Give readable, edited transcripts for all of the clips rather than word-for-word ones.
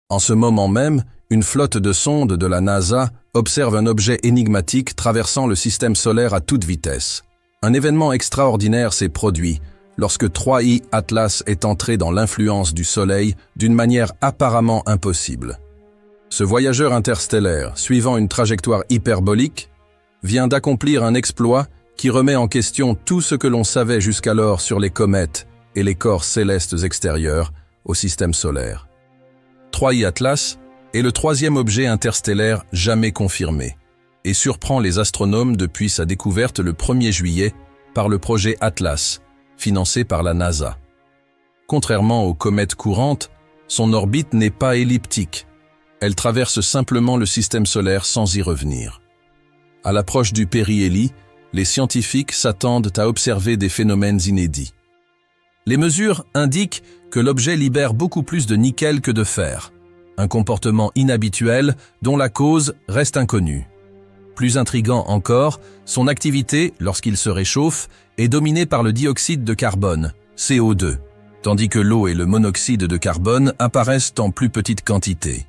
En ce moment même, une flotte de sondes de la NASA observe un objet énigmatique traversant le système solaire à toute vitesse. Un événement extraordinaire s'est produit lorsque 3I Atlas est entré dans l'influence du Soleil d'une manière apparemment impossible. Ce voyageur interstellaire, suivant une trajectoire hyperbolique, vient d'accomplir un exploit qui remet en question tout ce que l'on savait jusqu'alors sur les comètes et les corps célestes extérieurs au système solaire. 3I Atlas est le troisième objet interstellaire jamais confirmé et surprend les astronomes depuis sa découverte le 1er juillet par le projet Atlas, financé par la NASA. Contrairement aux comètes courantes, son orbite n'est pas elliptique. Elle traverse simplement le système solaire sans y revenir. À l'approche du périhélie, les scientifiques s'attendent à observer des phénomènes inédits. Les mesures indiquent que l'objet libère beaucoup plus de nickel que de fer, un comportement inhabituel dont la cause reste inconnue. Plus intriguant encore, son activité, lorsqu'il se réchauffe, est dominée par le dioxyde de carbone, CO2, tandis que l'eau et le monoxyde de carbone apparaissent en plus petite quantité.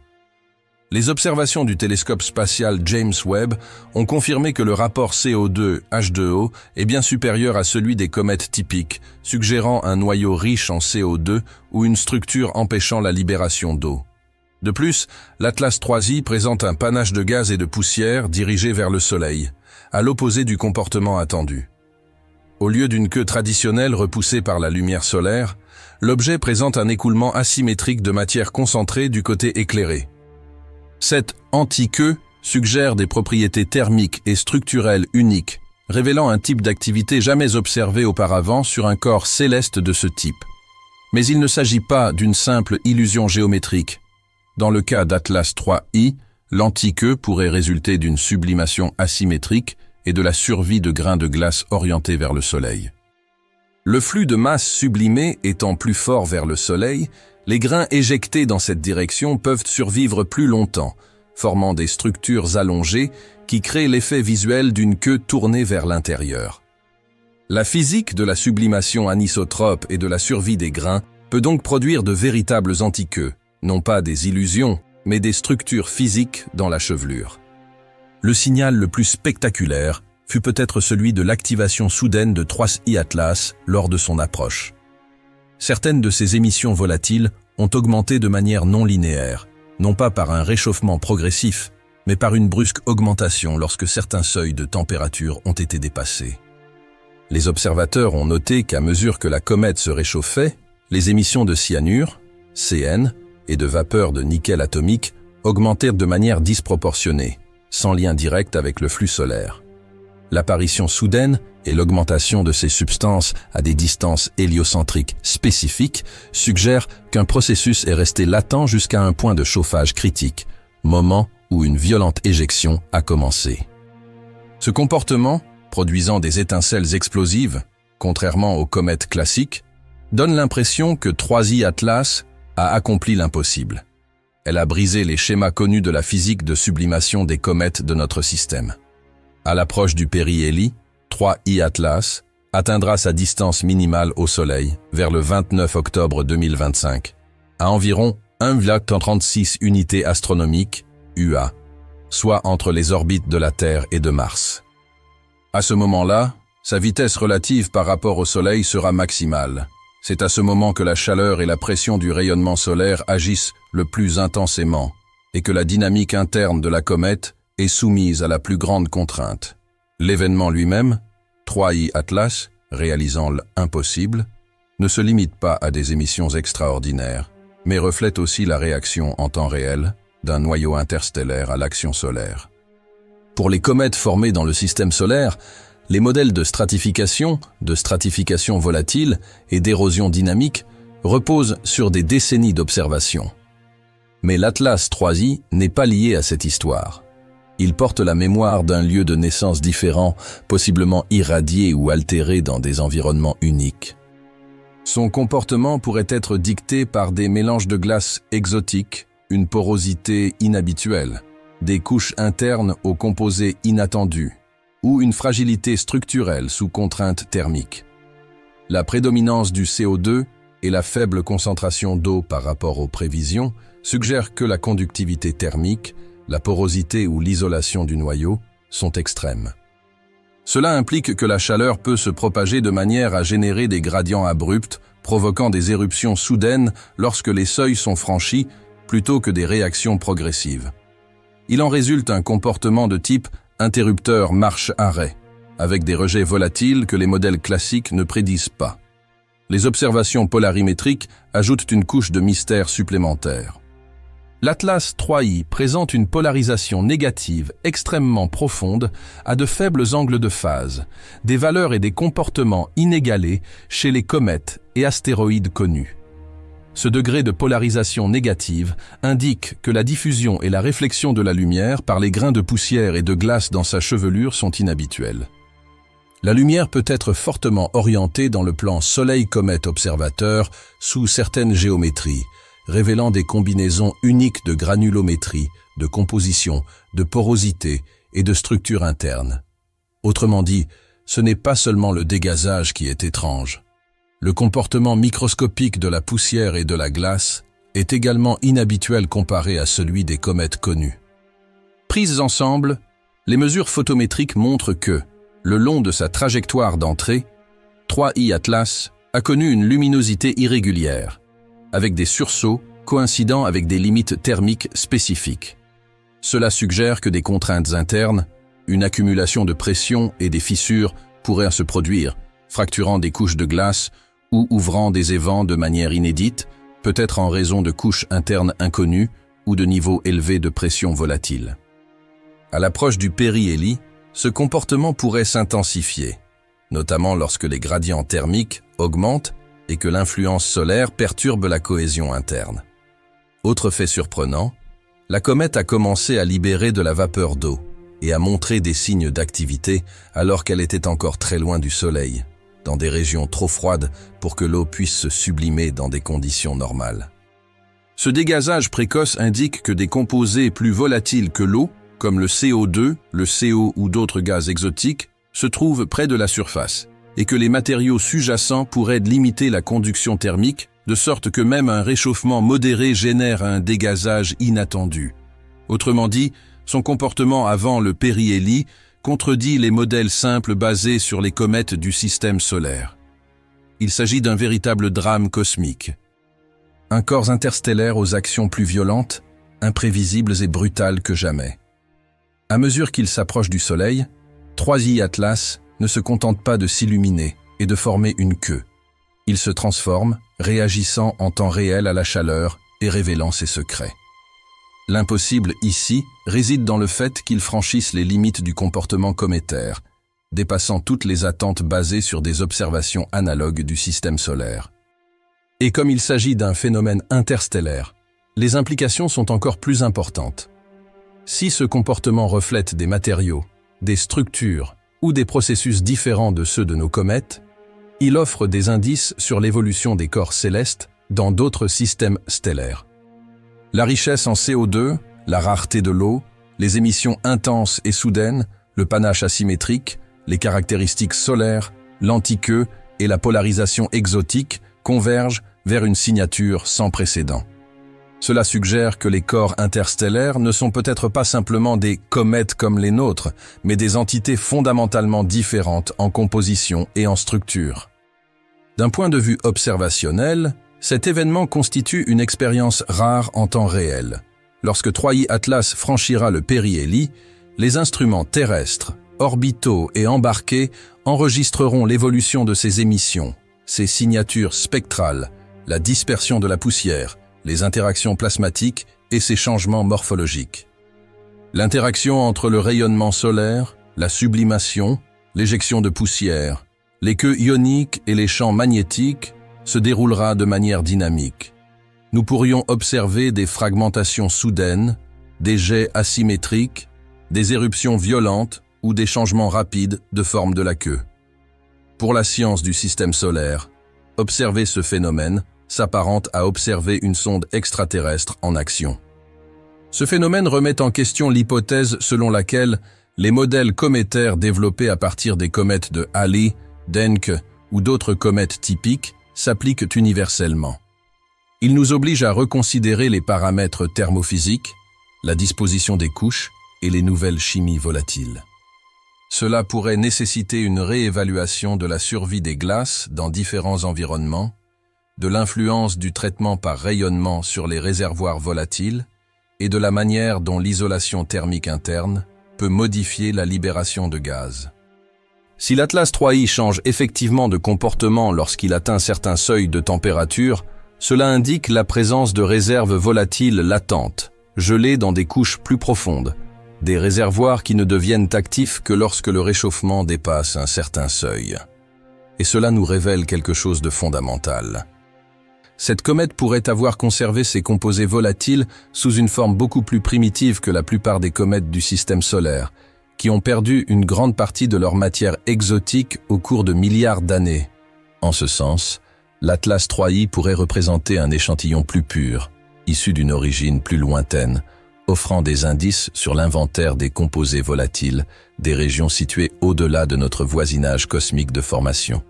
Les observations du télescope spatial James Webb ont confirmé que le rapport CO2-H2O est bien supérieur à celui des comètes typiques, suggérant un noyau riche en CO2 ou une structure empêchant la libération d'eau. De plus, l'Atlas 3I présente un panache de gaz et de poussière dirigé vers le Soleil, à l'opposé du comportement attendu. Au lieu d'une queue traditionnelle repoussée par la lumière solaire, l'objet présente un écoulement asymétrique de matière concentrée du côté éclairé. Cette anti-queue suggère des propriétés thermiques et structurelles uniques, révélant un type d'activité jamais observé auparavant sur un corps céleste de ce type. Mais il ne s'agit pas d'une simple illusion géométrique. Dans le cas d'Atlas 3I, l'anti-queue pourrait résulter d'une sublimation asymétrique et de la survie de grains de glace orientés vers le Soleil. Le flux de masse sublimée étant plus fort vers le Soleil, les grains éjectés dans cette direction peuvent survivre plus longtemps, formant des structures allongées qui créent l'effet visuel d'une queue tournée vers l'intérieur. La physique de la sublimation anisotrope et de la survie des grains peut donc produire de véritables antiqueux, non pas des illusions, mais des structures physiques dans la chevelure. Le signal le plus spectaculaire fut peut-être celui de l'activation soudaine de 3I Atlas lors de son approche. Certaines de ces émissions volatiles ont augmenté de manière non linéaire, non pas par un réchauffement progressif, mais par une brusque augmentation lorsque certains seuils de température ont été dépassés. Les observateurs ont noté qu'à mesure que la comète se réchauffait, les émissions de cyanure, CN, et de vapeur de nickel atomique augmentèrent de manière disproportionnée, sans lien direct avec le flux solaire. L'apparition soudaine et l'augmentation de ces substances à des distances héliocentriques spécifiques suggèrent qu'un processus est resté latent jusqu'à un point de chauffage critique, moment où une violente éjection a commencé. Ce comportement, produisant des étincelles explosives, contrairement aux comètes classiques, donne l'impression que 3I Atlas a accompli l'impossible. Elle a brisé les schémas connus de la physique de sublimation des comètes de notre système. À l'approche du périhélie, 3I Atlas atteindra sa distance minimale au Soleil vers le 29 octobre 2025, à environ 1,36 unités astronomiques, UA, soit entre les orbites de la Terre et de Mars. À ce moment-là, sa vitesse relative par rapport au Soleil sera maximale. C'est à ce moment que la chaleur et la pression du rayonnement solaire agissent le plus intensément et que la dynamique interne de la comète est soumise à la plus grande contrainte. L'événement lui-même, 3I Atlas, réalisant l'impossible, ne se limite pas à des émissions extraordinaires, mais reflète aussi la réaction en temps réel d'un noyau interstellaire à l'action solaire. Pour les comètes formées dans le système solaire, les modèles de stratification volatile et d'érosion dynamique reposent sur des décennies d'observation. Mais l'Atlas 3I n'est pas lié à cette histoire. Il porte la mémoire d'un lieu de naissance différent, possiblement irradié ou altéré dans des environnements uniques. Son comportement pourrait être dicté par des mélanges de glace exotiques, une porosité inhabituelle, des couches internes aux composés inattendus, ou une fragilité structurelle sous contrainte thermique. La prédominance du CO2 et la faible concentration d'eau par rapport aux prévisions suggèrent que la conductivité thermique, la porosité ou l'isolation du noyau sont extrêmes. Cela implique que la chaleur peut se propager de manière à générer des gradients abrupts, provoquant des éruptions soudaines lorsque les seuils sont franchis, plutôt que des réactions progressives. Il en résulte un comportement de type interrupteur marche-arrêt, avec des rejets volatiles que les modèles classiques ne prédisent pas. Les observations polarimétriques ajoutent une couche de mystère supplémentaire. L'Atlas 3i présente une polarisation négative extrêmement profonde à de faibles angles de phase, des valeurs et des comportements inégalés chez les comètes et astéroïdes connus. Ce degré de polarisation négative indique que la diffusion et la réflexion de la lumière par les grains de poussière et de glace dans sa chevelure sont inhabituelles. La lumière peut être fortement orientée dans le plan Soleil-comète observateur sous certaines géométries, révélant des combinaisons uniques de granulométrie, de composition, de porosité et de structure interne. Autrement dit, ce n'est pas seulement le dégazage qui est étrange. Le comportement microscopique de la poussière et de la glace est également inhabituel comparé à celui des comètes connues. Prises ensemble, les mesures photométriques montrent que, le long de sa trajectoire d'entrée, 3i Atlas a connu une luminosité irrégulière, avec des sursauts coïncidant avec des limites thermiques spécifiques. Cela suggère que des contraintes internes, une accumulation de pression et des fissures pourraient se produire, fracturant des couches de glace ou ouvrant des évents de manière inédite, peut-être en raison de couches internes inconnues ou de niveaux élevés de pression volatile. À l'approche du périhélie, ce comportement pourrait s'intensifier, notamment lorsque les gradients thermiques augmentent et que l'influence solaire perturbe la cohésion interne. Autre fait surprenant, la comète a commencé à libérer de la vapeur d'eau et à montrer des signes d'activité alors qu'elle était encore très loin du Soleil, dans des régions trop froides pour que l'eau puisse se sublimer dans des conditions normales. Ce dégazage précoce indique que des composés plus volatiles que l'eau, comme le CO2, le CO ou d'autres gaz exotiques, se trouvent près de la surface, et que les matériaux sous-jacents pourraient limiter la conduction thermique, de sorte que même un réchauffement modéré génère un dégazage inattendu. Autrement dit, son comportement avant le périhélie contredit les modèles simples basés sur les comètes du système solaire. Il s'agit d'un véritable drame cosmique. Un corps interstellaire aux actions plus violentes, imprévisibles et brutales que jamais. À mesure qu'il s'approche du Soleil, 3i Atlas ne se contente pas de s'illuminer et de former une queue. Il se transforme, réagissant en temps réel à la chaleur et révélant ses secrets. L'impossible ici réside dans le fait qu'il franchisse les limites du comportement cométaire, dépassant toutes les attentes basées sur des observations analogues du système solaire. Et comme il s'agit d'un phénomène interstellaire, les implications sont encore plus importantes. Si ce comportement reflète des matériaux, des structures ou des processus différents de ceux de nos comètes, il offre des indices sur l'évolution des corps célestes dans d'autres systèmes stellaires. La richesse en CO2, la rareté de l'eau, les émissions intenses et soudaines, le panache asymétrique, les caractéristiques solaires, l'antiqueux et la polarisation exotique convergent vers une signature sans précédent. Cela suggère que les corps interstellaires ne sont peut-être pas simplement des comètes comme les nôtres, mais des entités fondamentalement différentes en composition et en structure. D'un point de vue observationnel, cet événement constitue une expérience rare en temps réel. Lorsque 3i Atlas franchira le périhélie, les instruments terrestres, orbitaux et embarqués enregistreront l'évolution de ces émissions, ses signatures spectrales, la dispersion de la poussière, les interactions plasmatiques et ses changements morphologiques. L'interaction entre le rayonnement solaire, la sublimation, l'éjection de poussière, les queues ioniques et les champs magnétiques se déroulera de manière dynamique. Nous pourrions observer des fragmentations soudaines, des jets asymétriques, des éruptions violentes ou des changements rapides de forme de la queue. Pour la science du système solaire, observer ce phénomène s'apparente à observer une sonde extraterrestre en action. Ce phénomène remet en question l'hypothèse selon laquelle les modèles cométaires développés à partir des comètes de Halley, d'Encke ou d'autres comètes typiques s'appliquent universellement. Il nous oblige à reconsidérer les paramètres thermophysiques, la disposition des couches et les nouvelles chimies volatiles. Cela pourrait nécessiter une réévaluation de la survie des glaces dans différents environnements, de l'influence du traitement par rayonnement sur les réservoirs volatiles et de la manière dont l'isolation thermique interne peut modifier la libération de gaz. Si l'Atlas 3i change effectivement de comportement lorsqu'il atteint certains seuils de température, cela indique la présence de réserves volatiles latentes, gelées dans des couches plus profondes, des réservoirs qui ne deviennent actifs que lorsque le réchauffement dépasse un certain seuil. Et cela nous révèle quelque chose de fondamental. Cette comète pourrait avoir conservé ses composés volatiles sous une forme beaucoup plus primitive que la plupart des comètes du système solaire, qui ont perdu une grande partie de leur matière exotique au cours de milliards d'années. En ce sens, l'Atlas 3i pourrait représenter un échantillon plus pur, issu d'une origine plus lointaine, offrant des indices sur l'inventaire des composés volatiles des régions situées au-delà de notre voisinage cosmique de formation.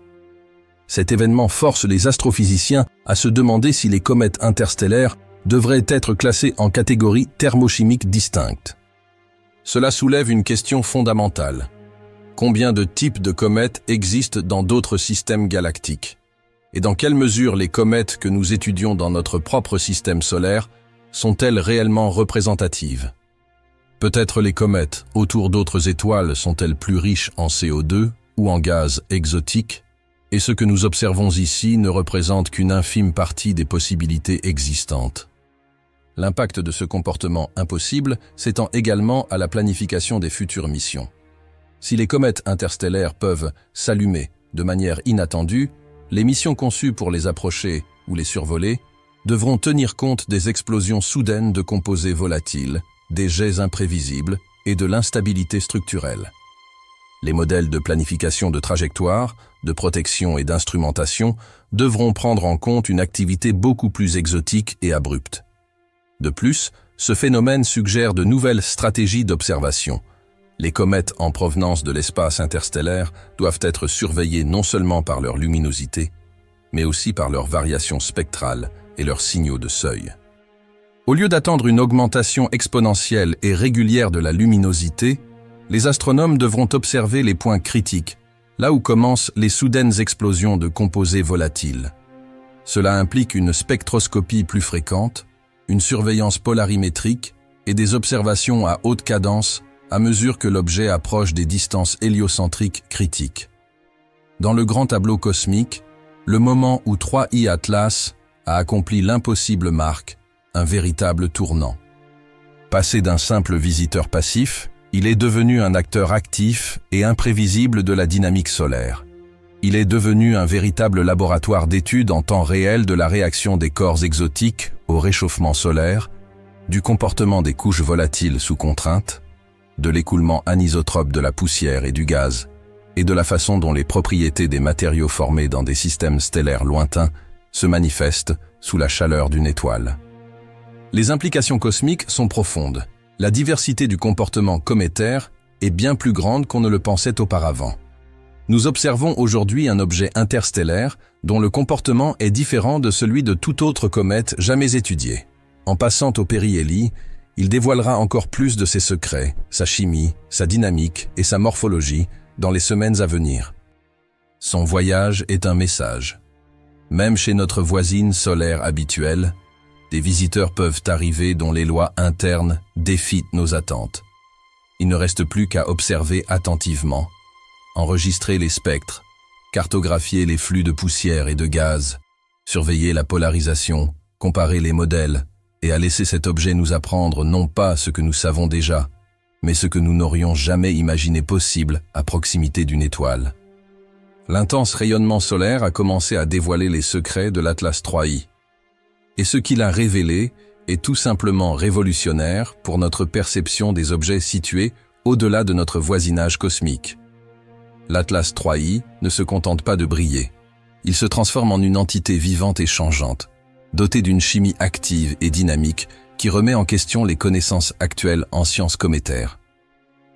Cet événement force les astrophysiciens à se demander si les comètes interstellaires devraient être classées en catégories thermochimiques distinctes. Cela soulève une question fondamentale. Combien de types de comètes existent dans d'autres systèmes galactiques? Et dans quelle mesure les comètes que nous étudions dans notre propre système solaire sont-elles réellement représentatives? Peut-être les comètes autour d'autres étoiles sont-elles plus riches en CO2 ou en gaz exotique, et ce que nous observons ici ne représente qu'une infime partie des possibilités existantes. L'impact de ce comportement impossible s'étend également à la planification des futures missions. Si les comètes interstellaires peuvent s'allumer de manière inattendue, les missions conçues pour les approcher ou les survoler devront tenir compte des explosions soudaines de composés volatiles, des jets imprévisibles et de l'instabilité structurelle. Les modèles de planification de trajectoire, de protection et d'instrumentation devront prendre en compte une activité beaucoup plus exotique et abrupte. De plus, ce phénomène suggère de nouvelles stratégies d'observation. Les comètes en provenance de l'espace interstellaire doivent être surveillées non seulement par leur luminosité, mais aussi par leurs variations spectrales et leurs signaux de seuil. Au lieu d'attendre une augmentation exponentielle et régulière de la luminosité, les astronomes devront observer les points critiques, là où commencent les soudaines explosions de composés volatiles. Cela implique une spectroscopie plus fréquente, une surveillance polarimétrique et des observations à haute cadence à mesure que l'objet approche des distances héliocentriques critiques. Dans le grand tableau cosmique, le moment où 3i Atlas a accompli l'impossible marque un véritable tournant. Passé d'un simple visiteur passif, il est devenu un acteur actif et imprévisible de la dynamique solaire. Il est devenu un véritable laboratoire d'études en temps réel de la réaction des corps exotiques au réchauffement solaire, du comportement des couches volatiles sous contrainte, de l'écoulement anisotrope de la poussière et du gaz, et de la façon dont les propriétés des matériaux formés dans des systèmes stellaires lointains se manifestent sous la chaleur d'une étoile. Les implications cosmiques sont profondes. La diversité du comportement cométaire est bien plus grande qu'on ne le pensait auparavant. Nous observons aujourd'hui un objet interstellaire dont le comportement est différent de celui de toute autre comète jamais étudiée. En passant au périhélie, il dévoilera encore plus de ses secrets, sa chimie, sa dynamique et sa morphologie dans les semaines à venir. Son voyage est un message. Même chez notre voisine solaire habituelle, des visiteurs peuvent arriver dont les lois internes défient nos attentes. Il ne reste plus qu'à observer attentivement, enregistrer les spectres, cartographier les flux de poussière et de gaz, surveiller la polarisation, comparer les modèles, et à laisser cet objet nous apprendre non pas ce que nous savons déjà, mais ce que nous n'aurions jamais imaginé possible à proximité d'une étoile. L'intense rayonnement solaire a commencé à dévoiler les secrets de l'Atlas 3i. Et ce qu'il a révélé est tout simplement révolutionnaire pour notre perception des objets situés au-delà de notre voisinage cosmique. L'Atlas 3i ne se contente pas de briller. Il se transforme en une entité vivante et changeante, dotée d'une chimie active et dynamique qui remet en question les connaissances actuelles en sciences cométaires.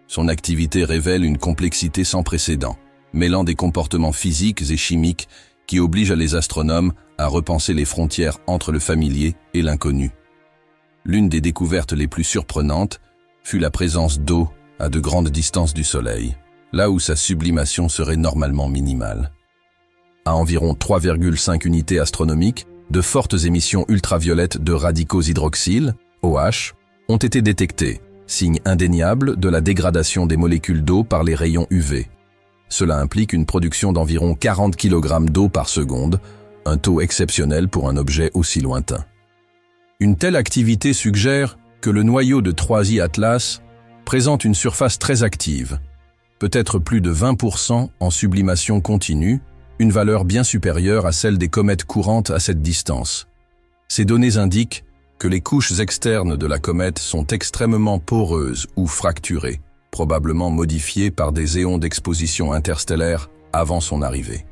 Son activité révèle une complexité sans précédent, mêlant des comportements physiques et chimiques qui oblige les astronomes à repenser les frontières entre le familier et l'inconnu. L'une des découvertes les plus surprenantes fut la présence d'eau à de grandes distances du Soleil, là où sa sublimation serait normalement minimale. À environ 3,5 unités astronomiques, de fortes émissions ultraviolettes de radicaux hydroxyle, OH, ont été détectées, signe indéniable de la dégradation des molécules d'eau par les rayons UV. Cela implique une production d'environ 40 kg d'eau par seconde, un taux exceptionnel pour un objet aussi lointain. Une telle activité suggère que le noyau de 3i Atlas présente une surface très active, peut-être plus de 20% en sublimation continue, une valeur bien supérieure à celle des comètes courantes à cette distance. Ces données indiquent que les couches externes de la comète sont extrêmement poreuses ou fracturées, probablement modifiées par des éons d'exposition interstellaire avant son arrivée.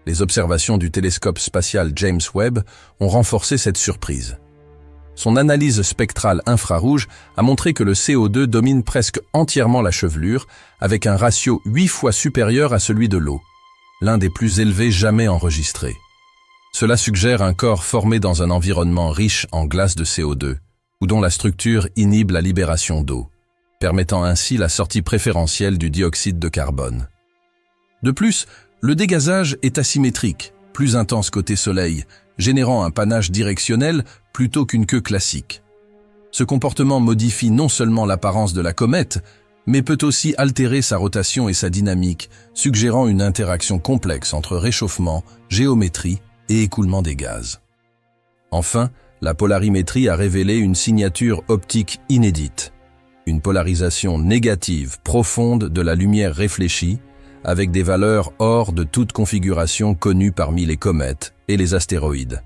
Les observations du télescope spatial James Webb ont renforcé cette surprise. Son analyse spectrale infrarouge a montré que le CO2 domine presque entièrement la chevelure, avec un ratio 8 fois supérieur à celui de l'eau, l'un des plus élevés jamais enregistrés. Cela suggère un corps formé dans un environnement riche en glace de CO2, ou dont la structure inhibe la libération d'eau, permettant ainsi la sortie préférentielle du dioxyde de carbone. De plus, le dégazage est asymétrique, plus intense côté Soleil, générant un panache directionnel plutôt qu'une queue classique. Ce comportement modifie non seulement l'apparence de la comète, mais peut aussi altérer sa rotation et sa dynamique, suggérant une interaction complexe entre réchauffement, géométrie et écoulement des gaz. Enfin, la polarimétrie a révélé une signature optique inédite, une polarisation négative profonde de la lumière réfléchie, avec des valeurs hors de toute configuration connue parmi les comètes et les astéroïdes.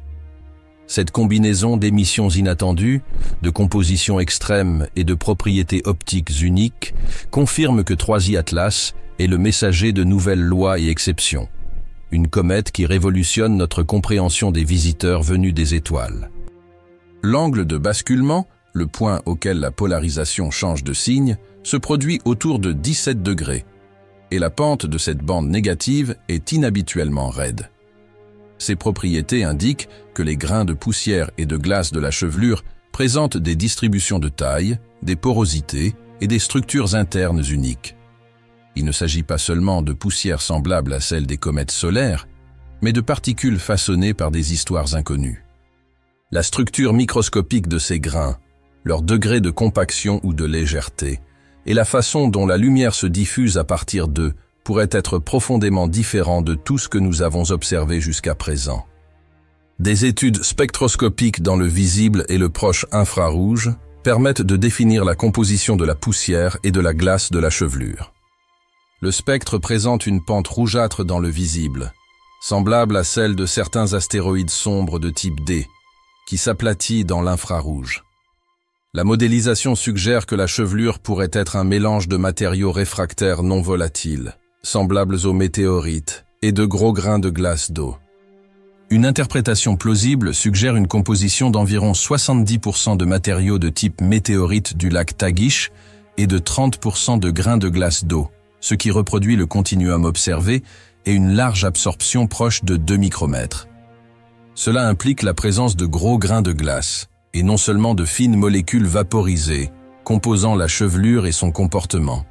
Cette combinaison d'émissions inattendues, de compositions extrêmes et de propriétés optiques uniques confirme que 3i Atlas est le messager de nouvelles lois et exceptions. Une comète qui révolutionne notre compréhension des visiteurs venus des étoiles. L'angle de basculement, le point auquel la polarisation change de signe, se produit autour de 17 degrés, et la pente de cette bande négative est inhabituellement raide. Ces propriétés indiquent que les grains de poussière et de glace de la chevelure présentent des distributions de taille, des porosités et des structures internes uniques. Il ne s'agit pas seulement de poussière semblable à celle des comètes solaires, mais de particules façonnées par des histoires inconnues. La structure microscopique de ces grains, leur degré de compaction ou de légèreté, et la façon dont la lumière se diffuse à partir d'eux pourrait être profondément différent de tout ce que nous avons observé jusqu'à présent. Des études spectroscopiques dans le visible et le proche infrarouge permettent de définir la composition de la poussière et de la glace de la chevelure. Le spectre présente une pente rougeâtre dans le visible, semblable à celle de certains astéroïdes sombres de type D, qui s'aplatit dans l'infrarouge. La modélisation suggère que la chevelure pourrait être un mélange de matériaux réfractaires non volatiles, semblables aux météorites, et de gros grains de glace d'eau. Une interprétation plausible suggère une composition d'environ 70% de matériaux de type météorite du lac Tagish et de 30% de grains de glace d'eau, ce qui reproduit le continuum observé et une large absorption proche de 2 micromètres. Cela implique la présence de gros grains de glace, et non seulement de fines molécules vaporisées, composant la chevelure et son comportement.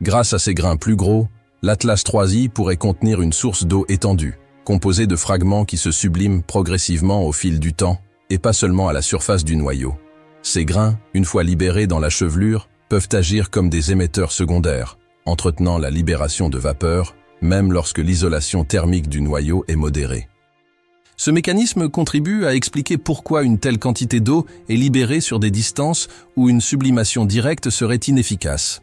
Grâce à ces grains plus gros, l'Atlas 3i pourrait contenir une source d'eau étendue, composée de fragments qui se subliment progressivement au fil du temps, et pas seulement à la surface du noyau. Ces grains, une fois libérés dans la chevelure, peuvent agir comme des émetteurs secondaires, entretenant la libération de vapeur, même lorsque l'isolation thermique du noyau est modérée. Ce mécanisme contribue à expliquer pourquoi une telle quantité d'eau est libérée sur des distances où une sublimation directe serait inefficace.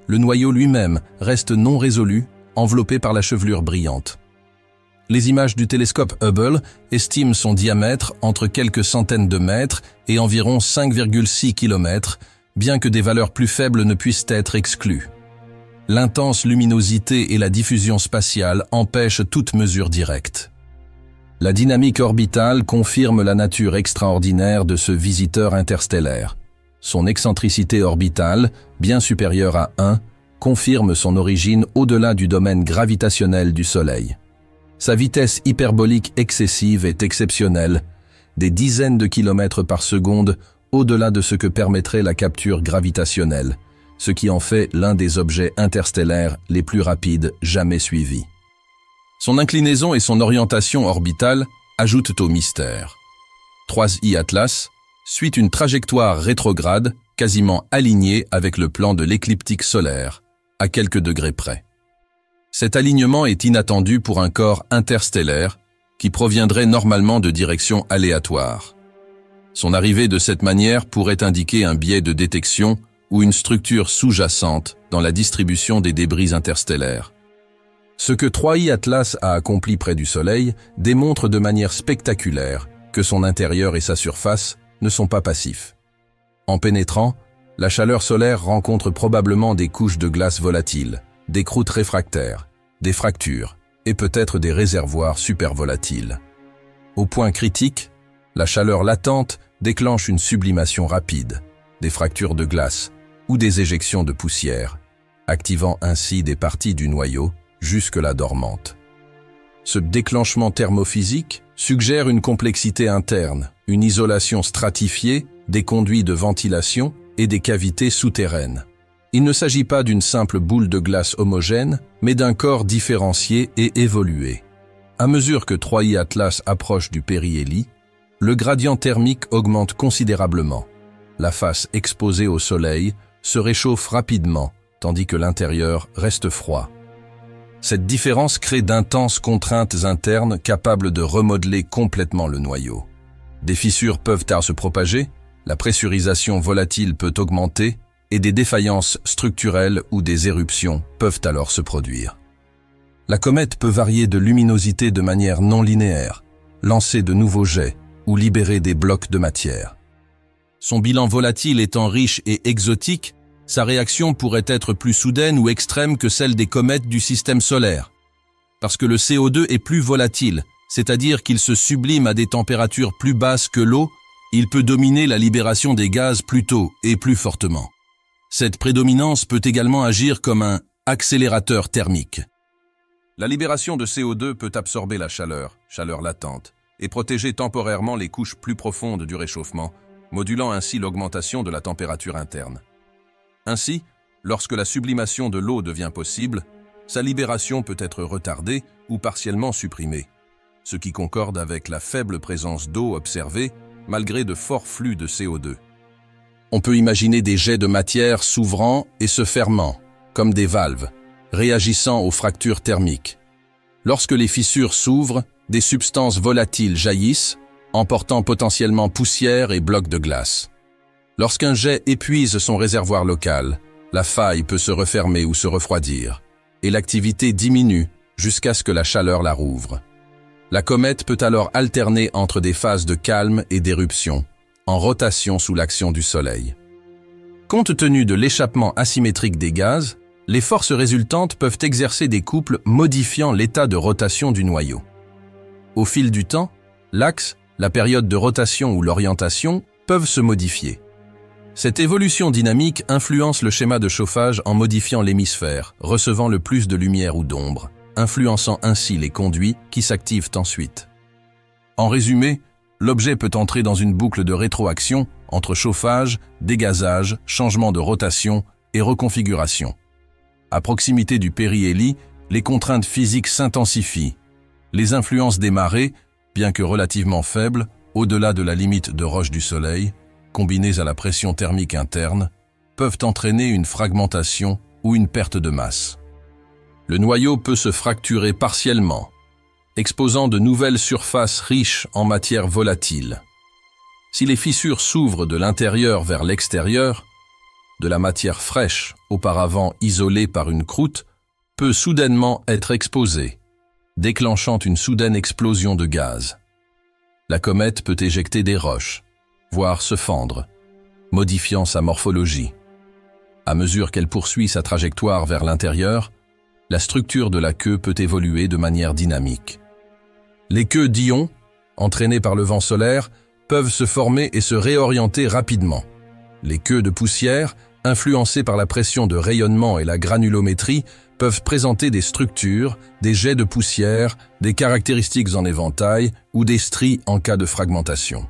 Le noyau lui-même reste non résolu, enveloppé par la chevelure brillante. Les images du télescope Hubble estiment son diamètre entre quelques centaines de mètres et environ 5,6 km, bien que des valeurs plus faibles ne puissent être exclues. L'intense luminosité et la diffusion spatiale empêchent toute mesure directe. La dynamique orbitale confirme la nature extraordinaire de ce visiteur interstellaire. Son excentricité orbitale, bien supérieure à 1, confirme son origine au-delà du domaine gravitationnel du Soleil. Sa vitesse hyperbolique excessive est exceptionnelle, des dizaines de kilomètres par seconde au-delà de ce que permettrait la capture gravitationnelle, ce qui en fait l'un des objets interstellaires les plus rapides jamais suivis. Son inclinaison et son orientation orbitale ajoutent au mystère. 3I Atlas suit une trajectoire rétrograde quasiment alignée avec le plan de l'écliptique solaire, à quelques degrés près. Cet alignement est inattendu pour un corps interstellaire qui proviendrait normalement de directions aléatoires. Son arrivée de cette manière pourrait indiquer un biais de détection ou une structure sous-jacente dans la distribution des débris interstellaires. Ce que 3I Atlas a accompli près du Soleil démontre de manière spectaculaire que son intérieur et sa surface ne sont pas passifs. En pénétrant, la chaleur solaire rencontre probablement des couches de glace volatiles, des croûtes réfractaires, des fractures et peut-être des réservoirs supervolatiles. Au point critique, la chaleur latente déclenche une sublimation rapide, des fractures de glace ou des éjections de poussière, activant ainsi des parties du noyau jusque-là dormantes. Ce déclenchement thermophysique suggère une complexité interne, une isolation stratifiée, des conduits de ventilation et des cavités souterraines. Il ne s'agit pas d'une simple boule de glace homogène, mais d'un corps différencié et évolué. À mesure que 3I Atlas approche du périhélie, le gradient thermique augmente considérablement. La face exposée au soleil se réchauffe rapidement, tandis que l'intérieur reste froid. Cette différence crée d'intenses contraintes internes capables de remodeler complètement le noyau. Des fissures peuvent se propager, la pressurisation volatile peut augmenter et des défaillances structurelles ou des éruptions peuvent alors se produire. La comète peut varier de luminosité de manière non linéaire, lancer de nouveaux jets ou libérer des blocs de matière. Son bilan volatile étant riche et exotique, sa réaction pourrait être plus soudaine ou extrême que celle des comètes du système solaire. Parce que le CO2 est plus volatile, c'est-à-dire qu'il se sublime à des températures plus basses que l'eau, il peut dominer la libération des gaz plus tôt et plus fortement. Cette prédominance peut également agir comme un accélérateur thermique. La libération de CO2 peut absorber la chaleur latente, et protéger temporairement les couches plus profondes du réchauffement, modulant ainsi l'augmentation de la température interne. Ainsi, lorsque la sublimation de l'eau devient possible, sa libération peut être retardée ou partiellement supprimée, ce qui concorde avec la faible présence d'eau observée malgré de forts flux de CO2. On peut imaginer des jets de matière s'ouvrant et se fermant, comme des valves, réagissant aux fractures thermiques. Lorsque les fissures s'ouvrent, des substances volatiles jaillissent, emportant potentiellement poussière et blocs de glace. Lorsqu'un jet épuise son réservoir local, la faille peut se refermer ou se refroidir, et l'activité diminue jusqu'à ce que la chaleur la rouvre. La comète peut alors alterner entre des phases de calme et d'éruption, en rotation sous l'action du Soleil. Compte tenu de l'échappement asymétrique des gaz, les forces résultantes peuvent exercer des couples modifiant l'état de rotation du noyau. Au fil du temps, l'axe, la période de rotation ou l'orientation peuvent se modifier. Cette évolution dynamique influence le schéma de chauffage en modifiant l'hémisphère, recevant le plus de lumière ou d'ombre, influençant ainsi les conduits qui s'activent ensuite. En résumé, l'objet peut entrer dans une boucle de rétroaction entre chauffage, dégazage, changement de rotation et reconfiguration. À proximité du périhélie, les contraintes physiques s'intensifient. Les influences des marées, bien que relativement faibles, au-delà de la limite de roche du Soleil, combinées à la pression thermique interne, peuvent entraîner une fragmentation ou une perte de masse. Le noyau peut se fracturer partiellement, exposant de nouvelles surfaces riches en matière volatile. Si les fissures s'ouvrent de l'intérieur vers l'extérieur, de la matière fraîche, auparavant isolée par une croûte, peut soudainement être exposée, déclenchant une soudaine explosion de gaz. La comète peut éjecter des roches, voire se fendre, modifiant sa morphologie. À mesure qu'elle poursuit sa trajectoire vers l'intérieur, la structure de la queue peut évoluer de manière dynamique. Les queues d'ions, entraînées par le vent solaire, peuvent se former et se réorienter rapidement. Les queues de poussière, influencées par la pression de rayonnement et la granulométrie, peuvent présenter des structures, des jets de poussière, des caractéristiques en éventail ou des stries en cas de fragmentation.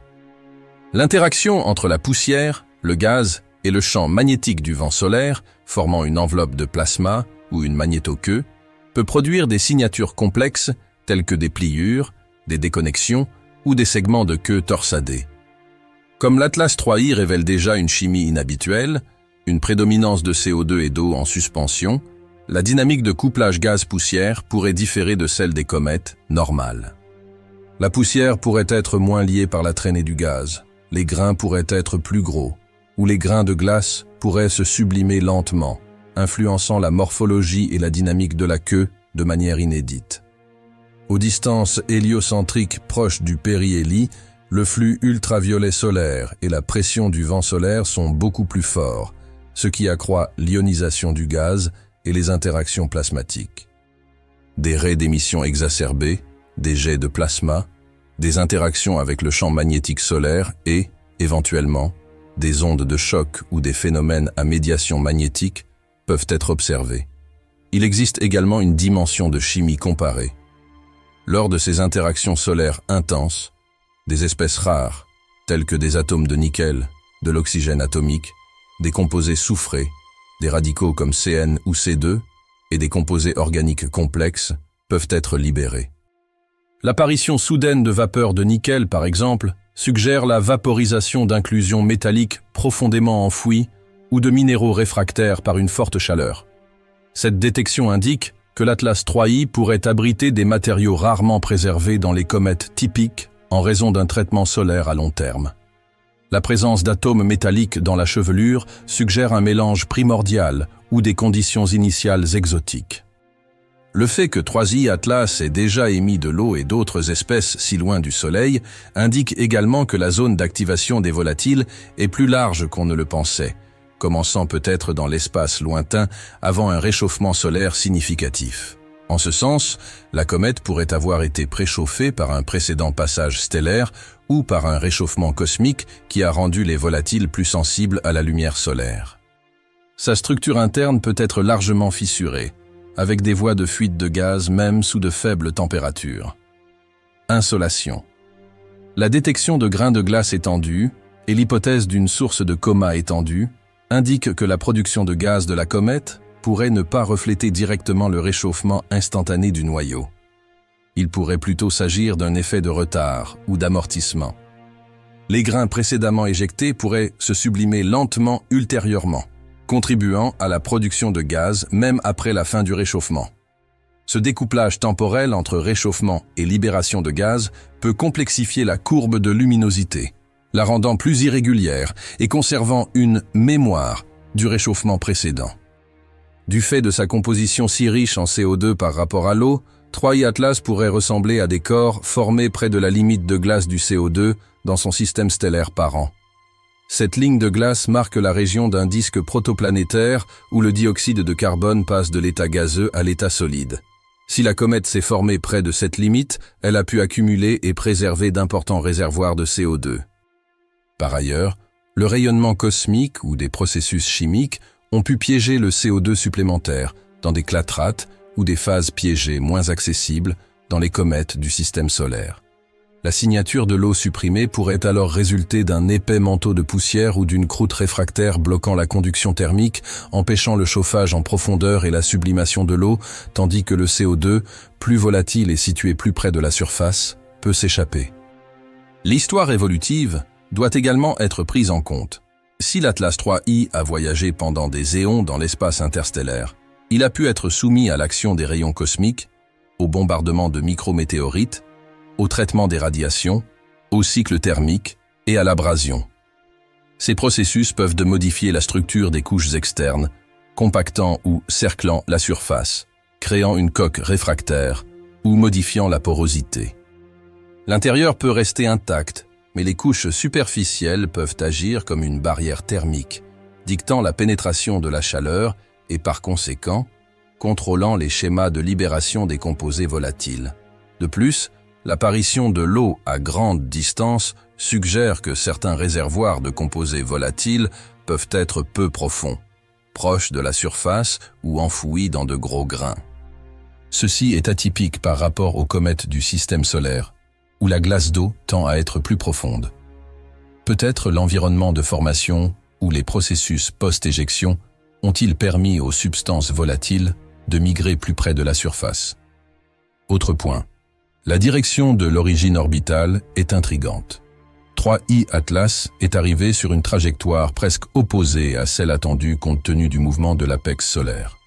L'interaction entre la poussière, le gaz et le champ magnétique du vent solaire, formant une enveloppe de plasma ou une magnétoqueue, peut produire des signatures complexes telles que des pliures, des déconnexions ou des segments de queue torsadés. Comme l'Atlas 3i révèle déjà une chimie inhabituelle, une prédominance de CO2 et d'eau en suspension, la dynamique de couplage gaz-poussière pourrait différer de celle des comètes normales. La poussière pourrait être moins liée par la traînée du gaz, les grains pourraient être plus gros, ou les grains de glace pourraient se sublimer lentement, influençant la morphologie et la dynamique de la queue de manière inédite. Aux distances héliocentriques proches du périhélie, le flux ultraviolet solaire et la pression du vent solaire sont beaucoup plus forts, ce qui accroît l'ionisation du gaz et les interactions plasmatiques. Des raies d'émission exacerbées, des jets de plasma, des interactions avec le champ magnétique solaire et, éventuellement, des ondes de choc ou des phénomènes à médiation magnétique peuvent être observés. Il existe également une dimension de chimie comparée. Lors de ces interactions solaires intenses, des espèces rares, telles que des atomes de nickel, de l'oxygène atomique, des composés soufrés, des radicaux comme CN ou C2 et des composés organiques complexes peuvent être libérés. L'apparition soudaine de vapeurs de nickel, par exemple, suggère la vaporisation d'inclusions métalliques profondément enfouies ou de minéraux réfractaires par une forte chaleur. Cette détection indique que l'Atlas 3i pourrait abriter des matériaux rarement préservés dans les comètes typiques en raison d'un traitement solaire à long terme. La présence d'atomes métalliques dans la chevelure suggère un mélange primordial ou des conditions initiales exotiques. Le fait que 3i Atlas ait déjà émis de l'eau et d'autres espèces si loin du Soleil indique également que la zone d'activation des volatiles est plus large qu'on ne le pensait, commençant peut-être dans l'espace lointain avant un réchauffement solaire significatif. En ce sens, la comète pourrait avoir été préchauffée par un précédent passage stellaire ou par un réchauffement cosmique qui a rendu les volatiles plus sensibles à la lumière solaire. Sa structure interne peut être largement fissurée, avec des voies de fuite de gaz même sous de faibles températures. Insolation. La détection de grains de glace étendus et l'hypothèse d'une source de coma étendue indiquent que la production de gaz de la comète pourrait ne pas refléter directement le réchauffement instantané du noyau. Il pourrait plutôt s'agir d'un effet de retard ou d'amortissement. Les grains précédemment éjectés pourraient se sublimer lentement ultérieurement, contribuant à la production de gaz même après la fin du réchauffement. Ce découplage temporel entre réchauffement et libération de gaz peut complexifier la courbe de luminosité, la rendant plus irrégulière et conservant une mémoire du réchauffement précédent. Du fait de sa composition si riche en CO2 par rapport à l'eau, 3i Atlas pourrait ressembler à des corps formés près de la limite de glace du CO2 dans son système stellaire parent. Cette ligne de glace marque la région d'un disque protoplanétaire où le dioxyde de carbone passe de l'état gazeux à l'état solide. Si la comète s'est formée près de cette limite, elle a pu accumuler et préserver d'importants réservoirs de CO2. Par ailleurs, le rayonnement cosmique ou des processus chimiques ont pu piéger le CO2 supplémentaire dans des clatrates ou des phases piégées moins accessibles dans les comètes du système solaire. La signature de l'eau supprimée pourrait alors résulter d'un épais manteau de poussière ou d'une croûte réfractaire bloquant la conduction thermique, empêchant le chauffage en profondeur et la sublimation de l'eau, tandis que le CO2, plus volatile et situé plus près de la surface, peut s'échapper. L'histoire évolutive doit également être prise en compte. Si l'Atlas 3i a voyagé pendant des éons dans l'espace interstellaire, il a pu être soumis à l'action des rayons cosmiques, au bombardement de micrométéorites, au traitement des radiations, au cycle thermique et à l'abrasion. Ces processus peuvent modifier la structure des couches externes, compactant ou cerclant la surface, créant une coque réfractaire ou modifiant la porosité. L'intérieur peut rester intact, mais les couches superficielles peuvent agir comme une barrière thermique, dictant la pénétration de la chaleur et par conséquent, contrôlant les schémas de libération des composés volatiles. De plus, l'apparition de l'eau à grande distance suggère que certains réservoirs de composés volatiles peuvent être peu profonds. proches de la surface ou enfouis dans de gros grains. Ceci est atypique par rapport aux comètes du système solaire, où la glace d'eau tend à être plus profonde. Peut-être l'environnement de formation ou les processus post-éjection ont-ils permis aux substances volatiles de migrer plus près de la surface. Autre point, la direction de l'origine orbitale est intrigante. 3I Atlas est arrivé sur une trajectoire presque opposée à celle attendue compte tenu du mouvement de l'apex solaire.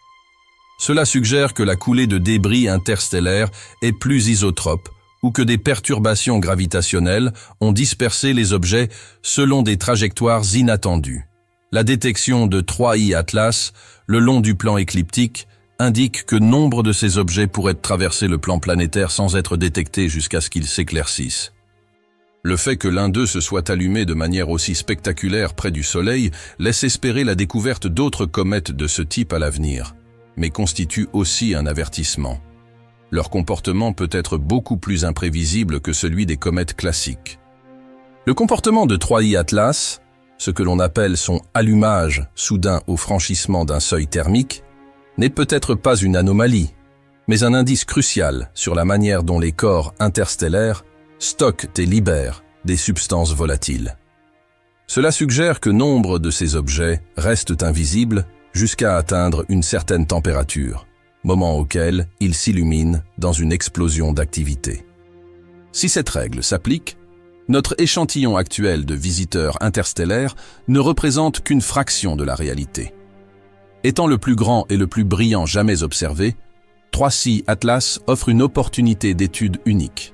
Cela suggère que la coulée de débris interstellaires est plus isotrope ou que des perturbations gravitationnelles ont dispersé les objets selon des trajectoires inattendues. La détection de 3I Atlas, le long du plan écliptique, indique que nombre de ces objets pourraient traverser le plan planétaire sans être détectés jusqu'à ce qu'ils s'éclaircissent. Le fait que l'un d'eux se soit allumé de manière aussi spectaculaire près du Soleil laisse espérer la découverte d'autres comètes de ce type à l'avenir, mais constitue aussi un avertissement. Leur comportement peut être beaucoup plus imprévisible que celui des comètes classiques. Le comportement de 3I Atlas, ce que l'on appelle son allumage soudain au franchissement d'un seuil thermique, n'est peut-être pas une anomalie, mais un indice crucial sur la manière dont les corps interstellaires stockent et libèrent des substances volatiles. Cela suggère que nombre de ces objets restent invisibles jusqu'à atteindre une certaine température, moment auquel ils s'illuminent dans une explosion d'activité. Si cette règle s'applique, notre échantillon actuel de visiteurs interstellaires ne représente qu'une fraction de la réalité. Étant le plus grand et le plus brillant jamais observé, 3I Atlas offre une opportunité d'étude unique.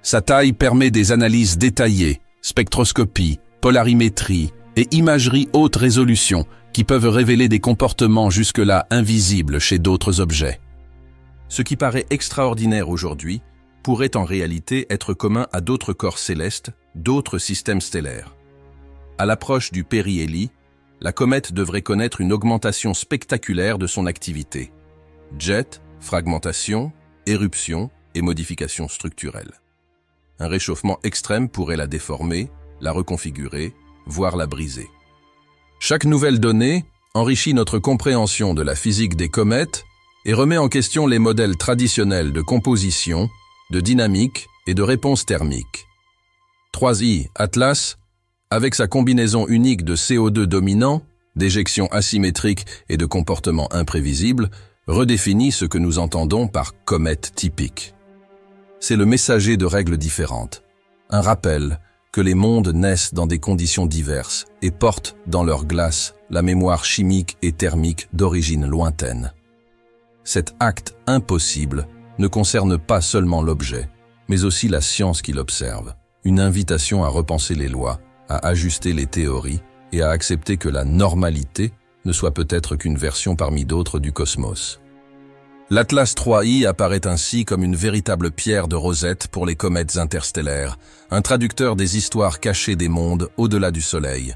Sa taille permet des analyses détaillées, spectroscopie, polarimétrie et imagerie haute résolution qui peuvent révéler des comportements jusque-là invisibles chez d'autres objets. Ce qui paraît extraordinaire aujourd'hui pourrait en réalité être commun à d'autres corps célestes, d'autres systèmes stellaires. À l'approche du périhélie, la comète devrait connaître une augmentation spectaculaire de son activité. Jet, fragmentation, éruption et modifications structurelles. Un réchauffement extrême pourrait la déformer, la reconfigurer, voire la briser. Chaque nouvelle donnée enrichit notre compréhension de la physique des comètes et remet en question les modèles traditionnels de composition, de dynamique et de réponse thermique. 3I Atlas, avec sa combinaison unique de CO2 dominant, d'éjection asymétrique et de comportement imprévisible, redéfinit ce que nous entendons par comète typique. C'est le messager de règles différentes, un rappel que les mondes naissent dans des conditions diverses et portent dans leur glace la mémoire chimique et thermique d'origine lointaine. Cet acte impossible ne concerne pas seulement l'objet, mais aussi la science qui l'observe, une invitation à repenser les lois, à ajuster les théories et à accepter que la normalité ne soit peut-être qu'une version parmi d'autres du cosmos. L'Atlas 3I apparaît ainsi comme une véritable pierre de rosette pour les comètes interstellaires, un traducteur des histoires cachées des mondes au-delà du Soleil,